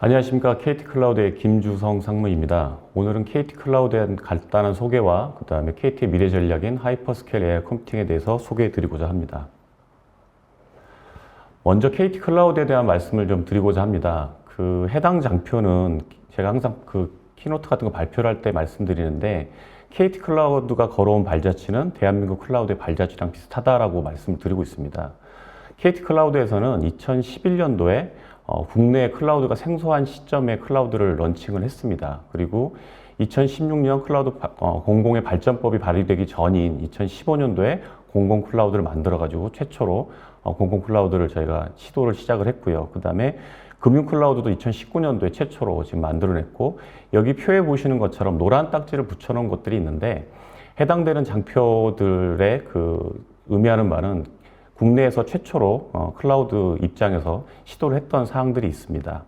안녕하십니까. KT클라우드의 김주성 상무입니다. 오늘은 KT클라우드에 대한 간단한 소개와 그 다음에 KT의 미래 전략인 하이퍼스케일 AI 컴퓨팅에 대해서 소개해 드리고자 합니다. 먼저 KT클라우드에 대한 말씀을 좀 드리고자 합니다. 해당 장표는 제가 항상 키노트 같은 거 발표를 할 때 말씀드리는데 KT클라우드가 걸어온 발자취는 대한민국 클라우드의 발자취랑 비슷하다라고 말씀을 드리고 있습니다. KT클라우드에서는 2011년도에 국내 클라우드가 생소한 시점에 클라우드를 런칭을 했습니다. 그리고 2016년 클라우드 공공의 발전법이 발의되기 전인 2015년도에 공공 클라우드를 만들어가지고 최초로 공공 클라우드를 저희가 시작을 했고요. 그 다음에 금융 클라우드도 2019년도에 최초로 지금 만들어냈고, 여기 표에 보시는 것처럼 노란 딱지를 붙여놓은 것들이 있는데, 해당되는 장표들의 의미하는 바는 국내에서 최초로 클라우드 입장에서 시도를 했던 사항들이 있습니다.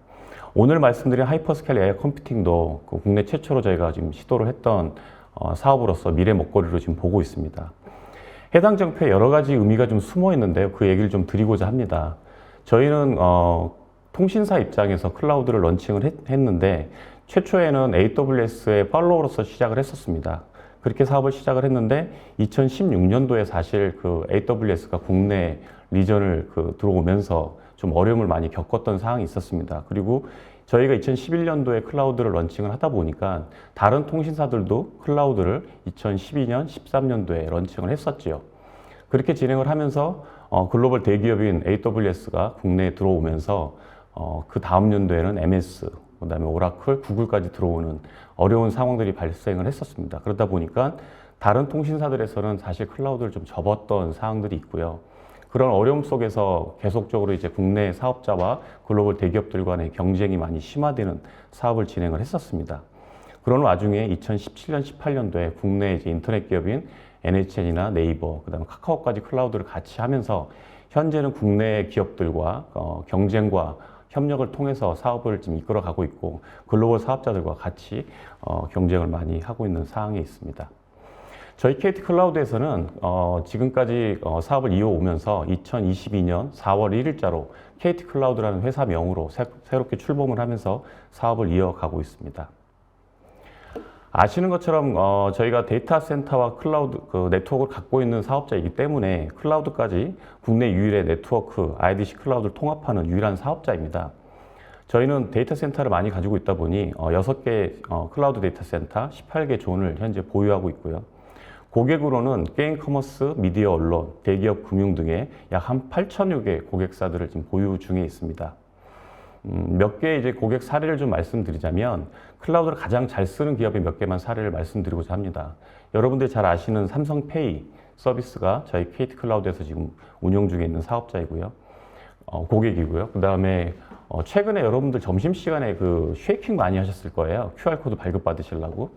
오늘 말씀드린 하이퍼스케일 AI 컴퓨팅도 국내 최초로 저희가 지금 시도를 했던 사업으로서 미래 먹거리로 지금 보고 있습니다. 해당 장표에 여러 가지 의미가 좀 숨어 있는데요. 그 얘기를 좀 드리고자 합니다. 저희는 통신사 입장에서 클라우드를 런칭을 했는데 최초에는 AWS의 팔로워로서 시작을 했었습니다. 그렇게 사업을 시작을 했는데 2016년도에 사실 AWS가 국내 리전을 들어오면서 좀 어려움을 많이 겪었던 상황이 있었습니다. 그리고 저희가 2011년도에 클라우드를 런칭을 하다 보니까 다른 통신사들도 클라우드를 2012년, 13년도에 런칭을 했었지요. 그렇게 진행을 하면서 글로벌 대기업인 AWS가 국내에 들어오면서 그 다음 연도에는 MS, 그 다음에 오라클, 구글까지 들어오는 어려운 상황들이 발생을 했었습니다. 그러다 보니까 다른 통신사들에서는 사실 클라우드를 좀 접었던 상황들이 있고요. 그런 어려움 속에서 계속적으로 이제 국내 사업자와 글로벌 대기업들 간의 경쟁이 많이 심화되는 사업을 진행을 했었습니다. 그런 와중에 2017년, 18년도에 국내 이제 인터넷 기업인 NHN이나 네이버, 그 다음에 카카오까지 클라우드를 같이 하면서 현재는 국내 기업들과 경쟁과 협력을 통해서 사업을 지금 이끌어가고 있고 글로벌 사업자들과 같이 경쟁을 많이 하고 있는 상황에 있습니다. 저희 KT클라우드에서는 지금까지 사업을 이어오면서 2022년 4월 1일자로 KT클라우드라는 회사명으로 새롭게 출범을 하면서 사업을 이어가고 있습니다. 아시는 것처럼 저희가 데이터 센터와 클라우드 네트워크를 갖고 있는 사업자이기 때문에 클라우드까지 국내 유일의 네트워크 IDC 클라우드를 통합하는 유일한 사업자입니다. 저희는 데이터 센터를 많이 가지고 있다 보니 6개 클라우드 데이터 센터, 18개 존을 현재 보유하고 있고요. 고객으로는 게임 커머스, 미디어 언론, 대기업 금융 등의 약 한 8천여 개 고객사들을 지금 보유 중에 있습니다. 몇 개의 이제 고객 사례를 좀 말씀드리자면 클라우드를 가장 잘 쓰는 기업의 몇 개만 사례를 말씀드리고자 합니다. 여러분들이 잘 아시는 삼성페이 서비스가 저희 KT클라우드에서 지금 운영 중에 있는 사업자이고요. 고객이고요. 그 다음에 최근에 여러분들 점심시간에 쉐이킹 많이 하셨을 거예요. QR코드 발급받으시려고.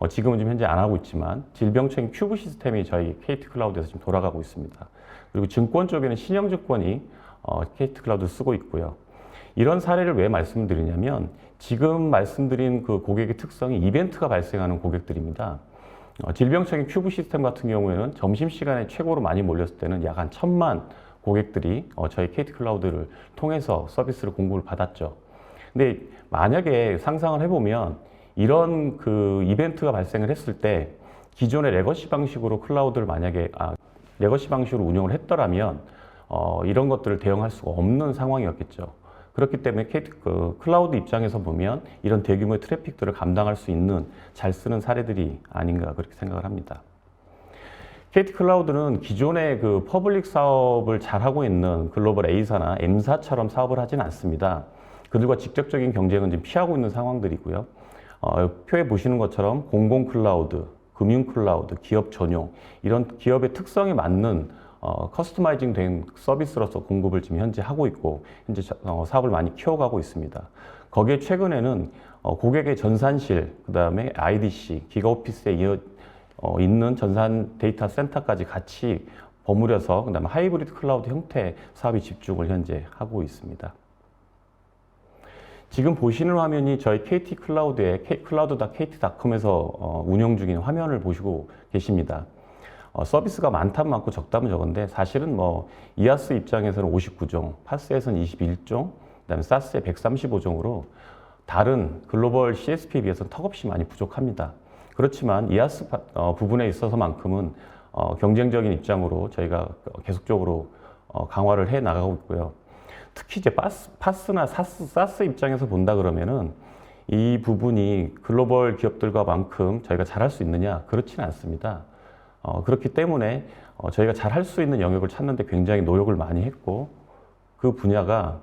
지금은 좀 현재 안 하고 있지만 질병청인 큐브 시스템이 저희 KT클라우드에서 지금 돌아가고 있습니다. 그리고 증권 쪽에는 신영증권이 KT클라우드를 쓰고 있고요. 이런 사례를 왜 말씀드리냐면 지금 말씀드린 고객의 특성이 이벤트가 발생하는 고객들입니다. 질병청인 큐브 시스템 같은 경우에는 점심시간에 최고로 많이 몰렸을 때는 약 한 1000만 고객들이 저희 KT클라우드를 통해서 서비스를 공급을 받았죠. 근데 만약에 상상을 해보면 이런 이벤트가 발생을 했을 때 기존의 레거시 방식으로 클라우드를 만약에 레거시 방식으로 운영을 했더라면 이런 것들을 대응할 수가 없는 상황이었겠죠. 그렇기 때문에 클라우드 입장에서 보면 이런 대규모의 트래픽들을 감당할 수 있는 잘 쓰는 사례들이 아닌가 그렇게 생각을 합니다. KT클라우드는 기존의 퍼블릭 사업을 잘하고 있는 글로벌 A사나 M사처럼 사업을 하진 않습니다. 그들과 직접적인 경쟁은 지금 피하고 있는 상황들이고요. 표에 보시는 것처럼 공공 클라우드, 금융 클라우드, 기업 전용 이런 기업의 특성에 맞는 커스터마이징 된 서비스로서 공급을 지금 현재 하고 있고 현재 사업을 많이 키워가고 있습니다. 거기에 최근에는 고객의 전산실, 그 다음에 IDC, 기가오피스에 있는 전산 데이터 센터까지 같이 버무려서 그 다음에 하이브리드 클라우드 형태의 사업이 집중을 현재 하고 있습니다. 지금 보시는 화면이 저희 KT클라우드의 cloud.kt.com에서 운영 중인 화면을 보시고 계십니다. 서비스가 많다면 많고 적다면 적은데 사실은 이아스 입장에서는 59종, 파스에서는 21종, 그다음에 사스에 135종으로 다른 글로벌 CSP에 비해서는 턱없이 많이 부족합니다. 그렇지만 이하스 부분에 있어서만큼은 경쟁적인 입장으로 저희가 계속적으로 강화를 해 나가고 있고요. 특히 이제 파스나 사스 입장에서 본다 그러면은 이 부분이 글로벌 기업들과만큼 저희가 잘할 수 있느냐? 그렇지는 않습니다. 그렇기 때문에 저희가 잘할 수 있는 영역을 찾는데 굉장히 노력을 많이 했고, 그 분야가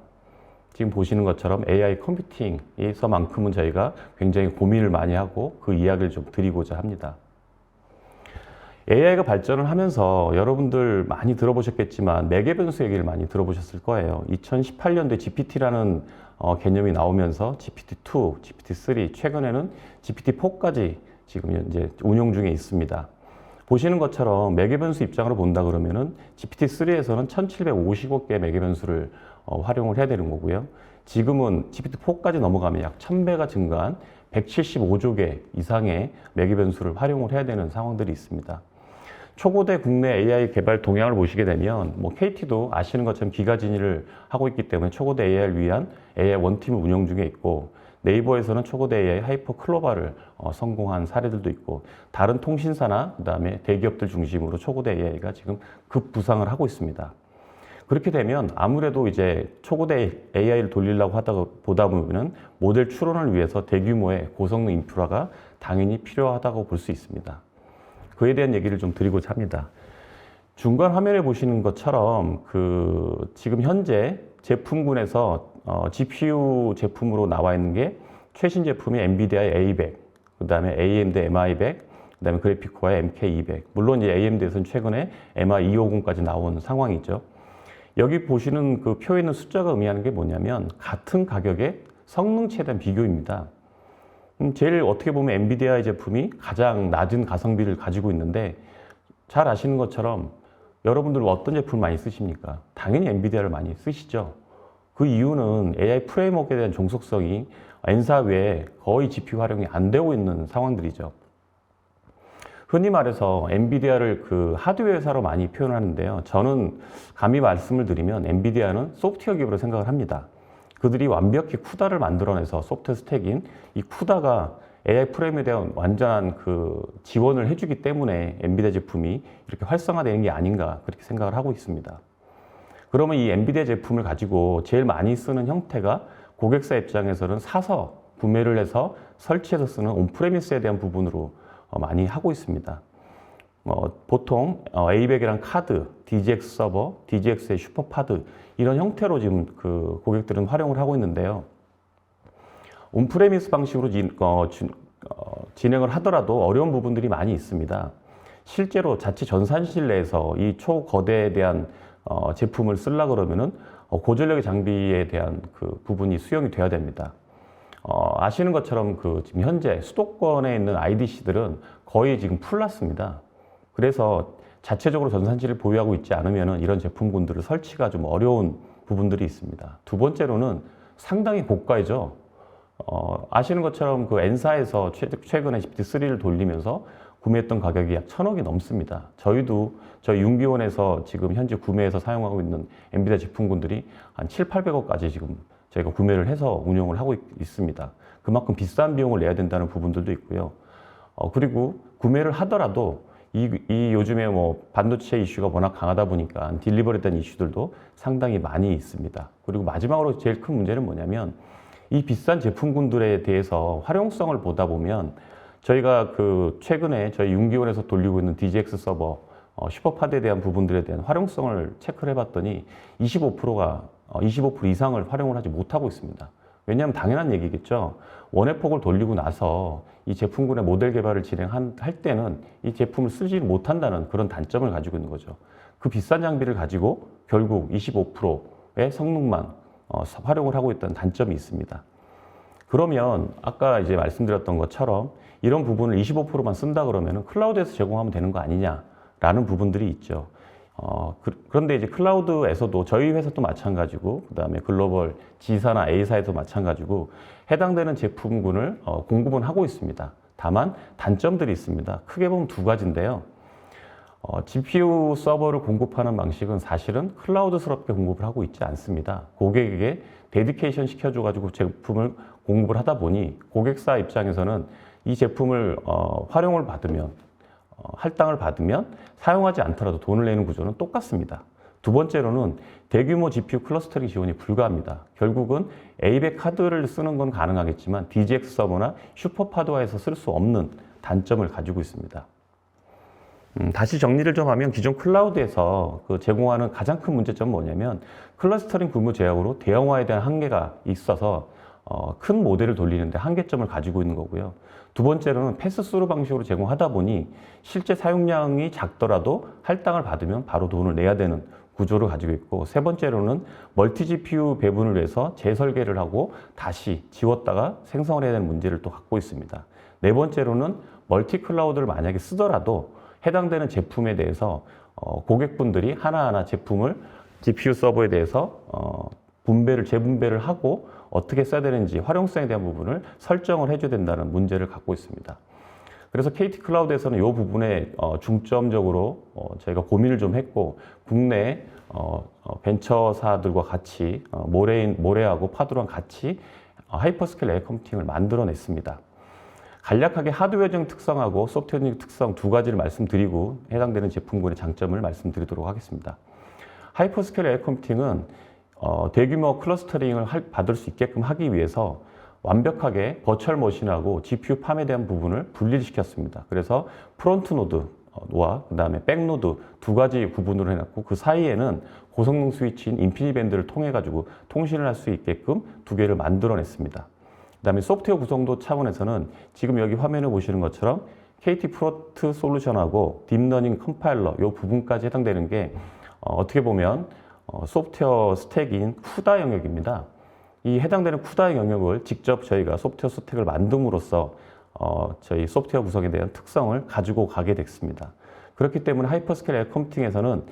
지금 보시는 것처럼 AI 컴퓨팅에서만큼은 저희가 굉장히 고민을 많이 하고 그 이야기를 좀 드리고자 합니다. AI가 발전을 하면서 여러분들 많이 들어보셨겠지만 매개 변수 얘기를 많이 들어보셨을 거예요. 2018년도에 GPT라는 개념이 나오면서 GPT-2, GPT-3, 최근에는 GPT-4까지 지금 현재 운용 중에 있습니다. 보시는 것처럼 매개 변수 입장으로 본다 그러면은 GPT-3에서는 1755개 매개 변수를 활용을 해야 되는 거고요. 지금은 GPT-4까지 넘어가면 약 1000배가 증가한 175조 개 이상의 매개 변수를 활용을 해야 되는 상황들이 있습니다. 초고대 국내 AI 개발 동향을 보시게 되면 KT도 아시는 것처럼 기가 진입을 하고 있기 때문에 초고대 AI를 위한 AI 원팀을 운영 중에 있고, 네이버에서는 초고대 AI 하이퍼 클로바를 성공한 사례들도 있고, 다른 통신사나 그다음에 대기업들 중심으로 초고대 AI가 지금 급부상을 하고 있습니다. 그렇게 되면 아무래도 이제 초고대 AI를 돌리려고 보다 보면은 모델 추론을 위해서 대규모의 고성능 인프라가 당연히 필요하다고 볼 수 있습니다. 그에 대한 얘기를 좀 드리고자 합니다. 중간 화면에 보시는 것처럼 지금 현재 제품군에서 GPU 제품으로 나와 있는 게 최신 제품이 엔비디아의 A100, 그 다음에 AMD MI100, 그 다음에 그래픽코어의 MK200. 물론 이제 AMD에서는 최근에 MI250까지 나온 상황이죠. 여기 보시는 그 표에 있는 숫자가 의미하는 게 뭐냐면 같은 가격의 성능치에 대한 비교입니다. 제일 어떻게 보면 엔비디아의 제품이 가장 낮은 가성비를 가지고 있는데, 잘 아시는 것처럼 여러분들 어떤 제품을 많이 쓰십니까? 당연히 엔비디아를 많이 쓰시죠. 그 이유는 AI 프레임워크에 대한 종속성이 N사 외에 거의 GPU 활용이 안 되고 있는 상황들이죠. 흔히 말해서 엔비디아를 하드웨어 회사로 많이 표현하는데요. 저는 감히 말씀을 드리면 엔비디아는 소프트웨어 기업으로 생각을 합니다. 그들이 완벽히 쿠다를 만들어내서 소프트웨어 스택인 이 쿠다가 AI 프레임에 대한 완전한 지원을 해주기 때문에 엔비디아 제품이 이렇게 활성화되는 게 아닌가 그렇게 생각을 하고 있습니다. 그러면 이 엔비디아 제품을 가지고 제일 많이 쓰는 형태가 고객사 입장에서는 사서 구매를 해서 설치해서 쓰는 온프레미스에 대한 부분으로 많이 하고 있습니다. 보통 A100이랑 카드, DGX 서버, DGX의 슈퍼파드 이런 형태로 지금 고객들은 활용을 하고 있는데요. 온프레미스 방식으로 진행을 하더라도 어려운 부분들이 많이 있습니다. 실제로 자체 전산실 내에서 이 초거대에 대한 제품을 쓰려고 그러면은 고전력의 장비에 대한 부분이 수용이 돼야 됩니다. 아시는 것처럼 지금 현재 수도권에 있는 IDC들은 거의 지금 풀났습니다. 그래서 자체적으로 전산실을 보유하고 있지 않으면 이런 제품군들을 설치가 좀 어려운 부분들이 있습니다. 두 번째로는 상당히 고가이죠. 아시는 것처럼 N사에서 최근에 GPT-3를 돌리면서 구매했던 가격이 약 1000억이 넘습니다. 저희 융비원에서 지금 현재 구매해서 사용하고 있는 엔비디아 제품군들이 한 700~800억까지 지금 저희가 구매를 해서 운영을 하고 있습니다. 그만큼 비싼 비용을 내야 된다는 부분들도 있고요. 그리고 구매를 하더라도 이 요즘에 반도체 이슈가 워낙 강하다 보니까 딜리버리에 대한 이슈들도 상당히 많이 있습니다. 그리고 마지막으로 제일 큰 문제는 뭐냐면 이 비싼 제품군들에 대해서 활용성을 보다 보면 저희가 최근에 저희 융기원에서 돌리고 있는 DGX 서버 슈퍼파드에 대한 부분들에 대한 활용성을 체크를 해봤더니 25% 이상을 활용을 하지 못하고 있습니다. 왜냐하면 당연한 얘기겠죠. 원의 폭을 돌리고 나서 이 제품군의 모델 개발을 진행할 때는 이 제품을 쓰지 못한다는 그런 단점을 가지고 있는 거죠. 그 비싼 장비를 가지고 결국 25%의 성능만 활용을 하고 있다는 단점이 있습니다. 그러면 아까 이제 말씀드렸던 것처럼 이런 부분을 25%만 쓴다 그러면 클라우드에서 제공하면 되는 거 아니냐라는 부분들이 있죠. 그런데 이제 클라우드에서도 저희 회사도 마찬가지고 그다음에 글로벌 G사나 A사에도 마찬가지고 해당되는 제품군을 공급은 하고 있습니다. 다만 단점들이 있습니다. 크게 보면 두 가지인데요. GPU 서버를 공급하는 방식은 사실은 클라우드스럽게 공급을 하고 있지 않습니다. 고객에게 데디케이션 시켜줘가지고 제품을 공급을 하다 보니 고객사 입장에서는 이 제품을 활용을 받으면 할당을 받으면 사용하지 않더라도 돈을 내는 구조는 똑같습니다. 두 번째로는 대규모 GPU 클러스터링 지원이 불가합니다. 결국은 A100 카드를 쓰는 건 가능하겠지만 DGX 서버나 슈퍼파드와에서 쓸 수 없는 단점을 가지고 있습니다. 다시 정리를 좀 하면 기존 클라우드에서 제공하는 가장 큰 문제점은 뭐냐면 클러스터링 규모 제약으로 대형화에 대한 한계가 있어서 큰 모델을 돌리는데 한계점을 가지고 있는 거고요. 두 번째로는 패스스루 방식으로 제공하다 보니 실제 사용량이 작더라도 할당을 받으면 바로 돈을 내야 되는 구조를 가지고 있고, 세 번째로는 멀티 GPU 배분을 위해서 재설계를 하고 다시 지웠다가 생성을 해야 되는 문제를 또 갖고 있습니다. 네 번째로는 멀티 클라우드를 만약에 쓰더라도 해당되는 제품에 대해서 고객분들이 하나하나 제품을 GPU 서버에 대해서 재분배를 하고 어떻게 써야 되는지 활용성에 대한 부분을 설정을 해줘야 된다는 문제를 갖고 있습니다. 그래서 KT 클라우드에서는 이 부분에 중점적으로 저희가 고민을 좀 했고, 국내 벤처사들과 같이 모레하고 파드랑 같이 하이퍼스케일 AI 컴퓨팅을 만들어냈습니다. 간략하게 하드웨어적 특성하고 소프트웨어적 특성 두 가지를 말씀드리고 해당되는 제품군의 장점을 말씀드리도록 하겠습니다. 하이퍼스케일 AI 컴퓨팅은 대규모 클러스터링을 받을 수 있게끔 하기 위해서 완벽하게 버추얼 머신하고 GPU 팜에 대한 부분을 분리를 시켰습니다. 그래서 프론트 노드와 그다음에 백 노드 두 가지 구분으로 해놨고, 그 사이에는 고성능 스위치인 인피니밴드를 통해 가지고 통신을 할 수 있게끔 두 개를 만들어냈습니다. 그다음에 소프트웨어 구성도 차원에서는 지금 여기 화면을 보시는 것처럼 KT 프로트 솔루션하고 딥러닝 컴파일러 이 부분까지 해당되는 게 어떻게 보면 소프트웨어 스택인 쿠다 영역입니다. 이 해당되는 쿠다 영역을 직접 저희가 소프트웨어 스택을 만듦으로써 저희 소프트웨어 구성에 대한 특성을 가지고 가게 됐습니다. 그렇기 때문에 하이퍼스케일 AI 컴퓨팅에서는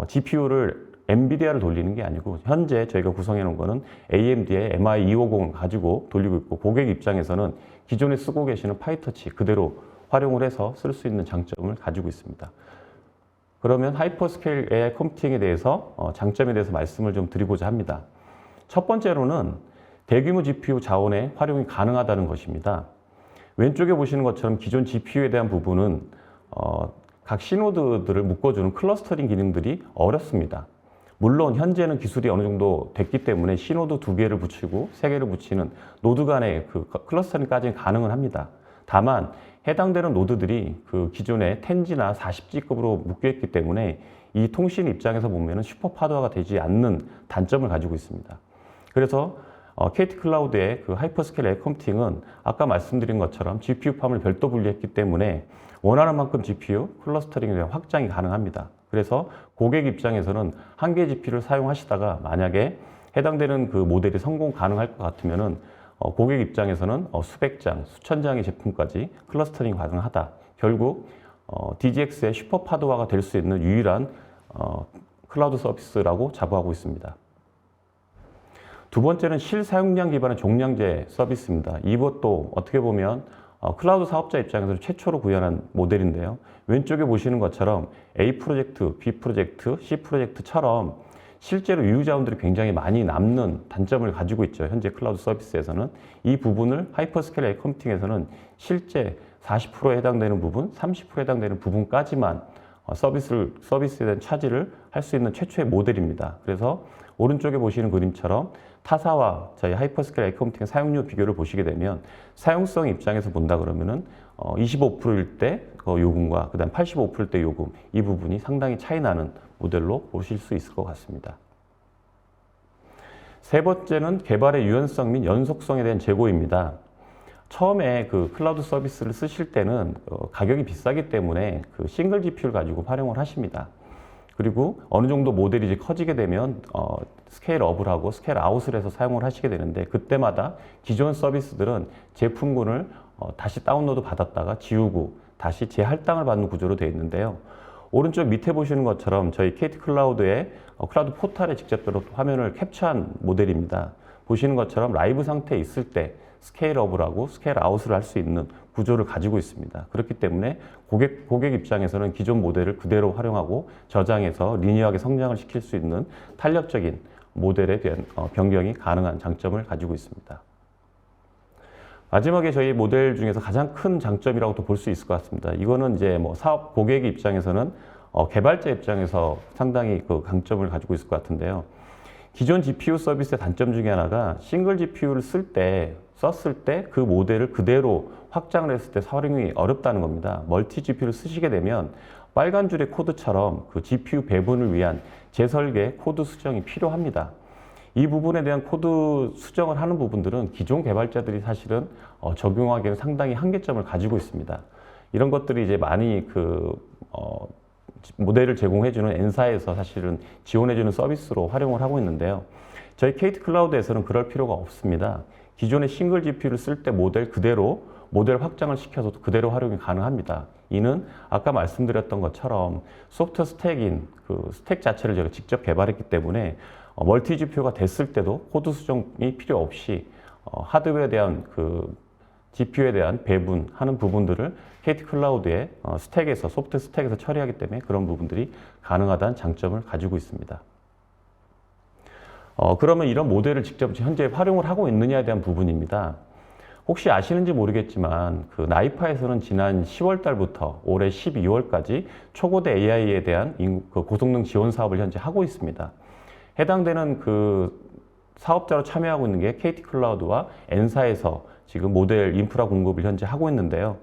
GPU를 엔비디아를 돌리는 게 아니고 현재 저희가 구성해 놓은 거는 AMD의 MI250을 가지고 돌리고 있고, 고객 입장에서는 기존에 쓰고 계시는 파이터치 그대로 활용을 해서 쓸 수 있는 장점을 가지고 있습니다. 그러면 하이퍼스케일 AI 컴퓨팅에 대해서 장점에 대해서 말씀을 좀 드리고자 합니다. 첫 번째로는 대규모 GPU 자원의 활용이 가능하다는 것입니다. 왼쪽에 보시는 것처럼 기존 GPU에 대한 부분은 각 시노드들을 묶어주는 클러스터링 기능들이 어렵습니다. 물론 현재는 기술이 어느 정도 됐기 때문에 시노드 2개를 붙이고 3개를 붙이는 노드 간의 클러스터링까지는 가능은 합니다. 다만 해당되는 노드들이 기존의 10G나 40G급으로 묶여있기 때문에 이 통신 입장에서 보면 슈퍼파드화가 되지 않는 단점을 가지고 있습니다. 그래서 KT 클라우드의 하이퍼스케일 AI 컴퓨팅은 아까 말씀드린 것처럼 GPU 팜을 별도 분리했기 때문에 원하는 만큼 GPU 클러스터링에 대한 확장이 가능합니다. 그래서 고객 입장에서는 한 개 GPU를 사용하시다가 만약에 해당되는 모델이 성공 가능할 것 같으면은 고객 입장에서는 수백 장, 수천 장의 제품까지 클러스터링 가능하다. 결국 DGX의 슈퍼파드화가 될 수 있는 유일한 클라우드 서비스라고 자부하고 있습니다. 두 번째는 실사용량 기반의 종량제 서비스입니다. 이것도 어떻게 보면 클라우드 사업자 입장에서 최초로 구현한 모델인데요. 왼쪽에 보시는 것처럼 A 프로젝트, B 프로젝트, C 프로젝트처럼 실제로 유유 자원들이 굉장히 많이 남는 단점을 가지고 있죠. 현재 클라우드 서비스에서는 이 부분을 하이퍼스케일 AI 컴퓨팅에서는 실제 40%에 해당되는 부분, 30%에 해당되는 부분까지만 서비스에 대한 차지를 할 수 있는 최초의 모델입니다. 그래서 오른쪽에 보시는 그림처럼 타사와 저희 하이퍼스케일 AI 컴퓨팅 사용료 비교를 보시게 되면 사용성 입장에서 본다 그러면은 25%일 때 요금과 그다음 85%일 때 요금, 이 부분이 상당히 차이 나는 모델로 보실 수 있을 것 같습니다. 세 번째는 개발의 유연성 및 연속성에 대한 제고입니다. 처음에 클라우드 서비스를 쓰실 때는 가격이 비싸기 때문에 싱글 GPU를 가지고 활용을 하십니다. 그리고 어느 정도 모델이 이제 커지게 되면 스케일 업을 하고 스케일 아웃을 해서 사용을 하시게 되는데, 그때마다 기존 서비스들은 제품군을 다시 다운로드 받았다가 지우고 다시 재할당을 받는 구조로 되어 있는데요. 오른쪽 밑에 보시는 것처럼 저희 KT 클라우드의 클라우드 포탈에 직접적으로 화면을 캡처한 모델입니다. 보시는 것처럼 라이브 상태에 있을 때 스케일업을 하고 스케일 아웃을 할 수 있는 구조를 가지고 있습니다. 그렇기 때문에 고객 입장에서는 기존 모델을 그대로 활용하고 저장해서 리니어하게 성장을 시킬 수 있는 탄력적인 모델에 대한 변경이 가능한 장점을 가지고 있습니다. 마지막에 저희 모델 중에서 가장 큰 장점이라고도 볼 수 있을 것 같습니다. 이거는 이제 뭐 사업 고객 입장에서는 개발자 입장에서 상당히 그 강점을 가지고 있을 것 같은데요. 기존 GPU 서비스의 단점 중에 하나가 싱글 GPU를 썼을 때 그 모델을 그대로 확장을 했을 때 활용이 어렵다는 겁니다. 멀티 GPU를 쓰시게 되면 빨간 줄의 코드처럼 그 GPU 배분을 위한 재설계 코드 수정이 필요합니다. 이 부분에 대한 코드 수정을 하는 부분들은 기존 개발자들이 사실은 적용하기에는 상당히 한계점을 가지고 있습니다. 이런 것들이 이제 많이 모델을 제공해주는 N사에서 사실은 지원해주는 서비스로 활용을 하고 있는데요. 저희 KT 클라우드에서는 그럴 필요가 없습니다. 기존의 싱글 GPU를 쓸 때 모델 그대로 모델 확장을 시켜서도 그대로 활용이 가능합니다. 이는 아까 말씀드렸던 것처럼 소프트웨어 스택인 그 스택 자체를 제가 직접 개발했기 때문에 멀티 GPU가 됐을 때도 코드 수정이 필요 없이 하드웨어에 대한 그 GPU에 대한 배분하는 부분들을 KT 클라우드의 스택에서 소프트웨어 스택에서 처리하기 때문에 그런 부분들이 가능하다는 장점을 가지고 있습니다. 그러면 이런 모델을 직접 현재 활용을 하고 있느냐에 대한 부분입니다. 혹시 아시는지 모르겠지만 그 나이파에서는 지난 10월 달부터 올해 12월까지 초고대 AI에 대한 그 고성능 지원 사업을 현재 하고 있습니다. 해당되는 그 사업자로 참여하고 있는 게 KT 클라우드와 N사에서 지금 모델 인프라 공급을 현재 하고 있는데요.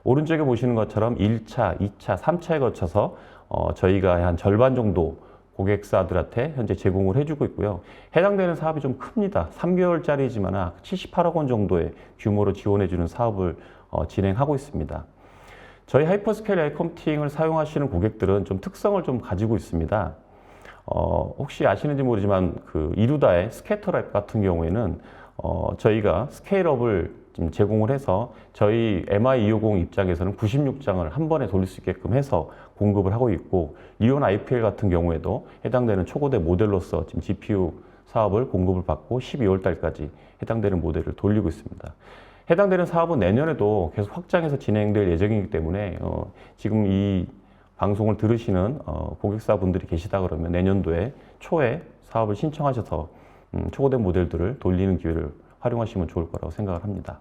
오른쪽에 보시는 것처럼 1차, 2차, 3차에 거쳐서 저희가 한 절반 정도 고객사들한테 현재 제공을 해주고 있고요. 해당되는 사업이 좀 큽니다. 3개월짜리지만 78억 원 정도의 규모로 지원해주는 사업을 진행하고 있습니다. 저희 하이퍼스케일 AI 컴퓨팅을 사용하시는 고객들은 좀 특성을 좀 가지고 있습니다. 혹시 아시는지 모르지만 그 이루다의 스캐터랩 같은 경우에는 저희가 스케일업을 지금 제공을 해서 저희 MI250 입장에서는 96장을 한 번에 돌릴 수 있게끔 해서 공급을 하고 있고, 리온 IPL 같은 경우에도 해당되는 초고대 모델로서 지금 GPU 사업을 공급을 받고 12월 달까지 해당되는 모델을 돌리고 있습니다. 해당되는 사업은 내년에도 계속 확장해서 진행될 예정이기 때문에 지금 이 방송을 들으시는 고객사분들이 계시다 그러면 내년도에 초에 사업을 신청하셔서 초고된 모델들을 돌리는 기회를 활용하시면 좋을 거라고 생각을 합니다.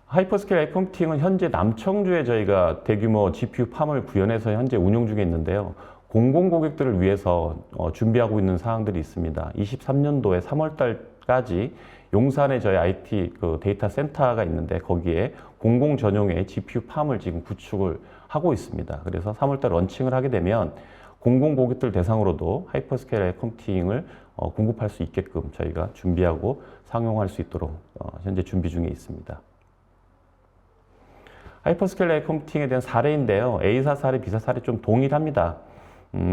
하이퍼스케일 AI 컴퓨팅은 현재 남청주에 저희가 대규모 GPU 팜을 구현해서 현재 운영 중에 있는데요. 공공 고객들을 위해서 준비하고 있는 사항들이 있습니다. 23년도에 3월 달까지 용산에 저희 IT 그 데이터 센터가 있는데 거기에 공공 전용의 GPU 팜을 지금 구축을 하고 있습니다. 그래서 3월 달 런칭을 하게 되면 공공 고객들 대상으로도 하이퍼스케일 AI 컴퓨팅을 공급할 수 있게끔 저희가 준비하고 상용할 수 있도록 현재 준비 중에 있습니다. 하이퍼스케일 AI 컴퓨팅에 대한 사례인데요. A사 사례, B사 사례 좀 동일합니다.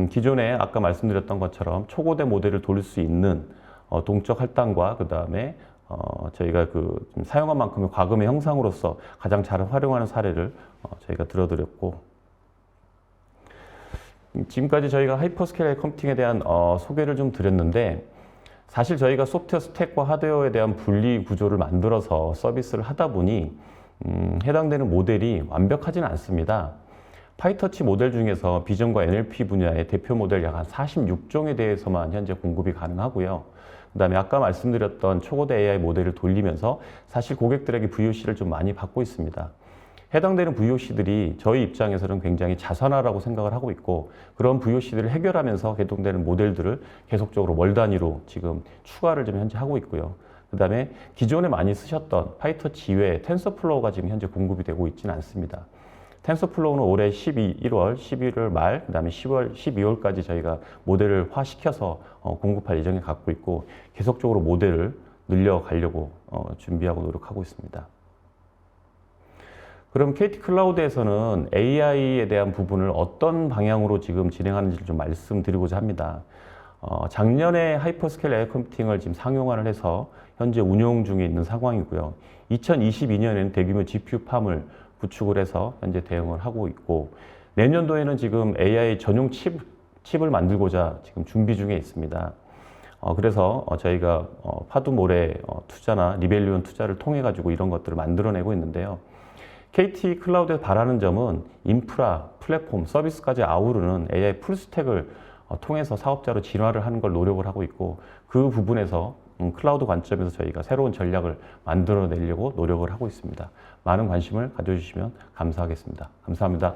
기존에 아까 말씀드렸던 것처럼 초고대 모델을 돌릴 수 있는 동적 할당과 그 다음에 저희가 그 사용한 만큼의 과금의 형상으로서 가장 잘 활용하는 사례를 저희가 들어드렸고, 지금까지 저희가 하이퍼스케일 AI 컴퓨팅에 대한 소개를 좀 드렸는데, 사실 저희가 소프트웨어 스택과 하드웨어에 대한 분리 구조를 만들어서 서비스를 하다 보니 해당되는 모델이 완벽하지는 않습니다. 파이터치 모델 중에서 비전과 NLP 분야의 대표 모델 약 한 46종에 대해서만 현재 공급이 가능하고요. 그 다음에 아까 말씀드렸던 초고대 AI 모델을 돌리면서 사실 고객들에게 VOC를 좀 많이 받고 있습니다. 해당되는 VOC들이 저희 입장에서는 굉장히 자선화라고 생각을 하고 있고, 그런 VOC들을 해결하면서 개동되는 모델들을 계속적으로 월 단위로 지금 추가를 좀 현재 하고 있고요. 그 다음에 기존에 많이 쓰셨던 파이터치 이외에 텐서플로우가 지금 현재 공급이 되고 있지는 않습니다. 텐서플로우는 올해 11월, 11월 말, 그 다음에 10월, 12월까지 저희가 모델을 화시켜서 공급할 예정에 갖고 있고, 계속적으로 모델을 늘려가려고 준비하고 노력하고 있습니다. 그럼 KT 클라우드에서는 AI에 대한 부분을 어떤 방향으로 지금 진행하는지를 좀 말씀드리고자 합니다. 작년에 하이퍼스케일 AI 컴퓨팅을 지금 상용화를 해서 현재 운용 중에 있는 상황이고요. 2022년에는 대규모 GPU 팜을 구축을 해서 현재 대응을 하고 있고, 내년도에는 지금 AI 전용 칩을 만들고자 지금 준비 중에 있습니다. 그래서 저희가 파두모래 투자나 리벨리온 투자를 통해 가지고 이런 것들을 만들어내고 있는데요. KT 클라우드에서 바라는 점은 인프라, 플랫폼, 서비스까지 아우르는 AI 풀스택을 통해서 사업자로 진화를 하는 걸 노력을 하고 있고, 그 부분에서 클라우드 관점에서 저희가 새로운 전략을 만들어내려고 노력을 하고 있습니다. 많은 관심을 가져주시면 감사하겠습니다. 감사합니다.